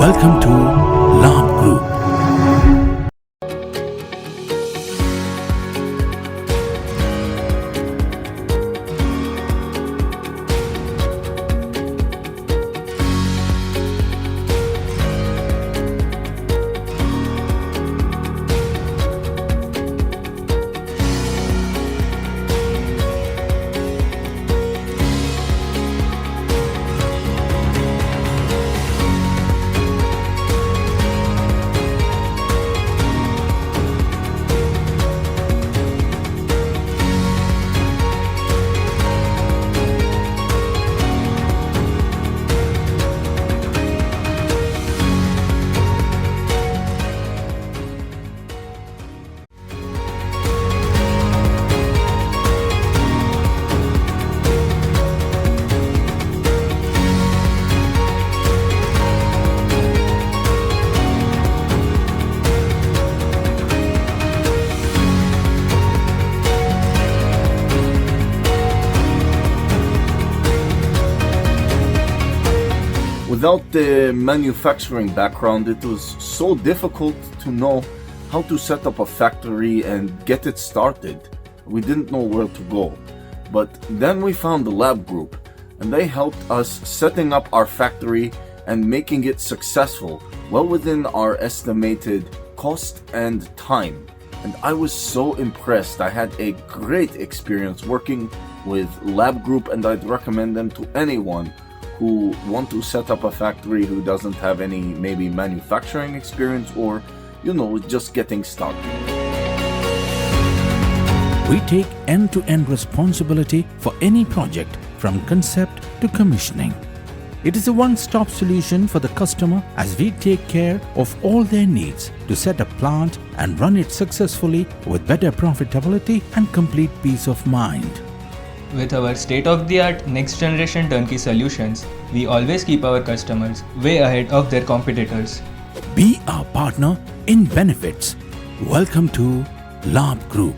Welcome to Labh Group. Without the manufacturing background, it was so difficult to know how to set up a factory and get it started. We didn't know where to go. But then we found the Labh Group, and they helped us setting up our factory and making it successful, well within our estimated cost and time. And I was so impressed. I had a great experience working with Labh Group, and I'd recommend them to anyone who want to set up a factory who doesn't have any maybe manufacturing experience or, just getting started. We take end-to-end responsibility for any project from concept to commissioning. It is a one-stop solution for the customer as we take care of all their needs to set a plant and run it successfully with better profitability and complete peace of mind. With our state-of-the-art next-generation turnkey solutions, we always keep our customers way ahead of their competitors. Be our partner in benefits. Welcome to Labh Group.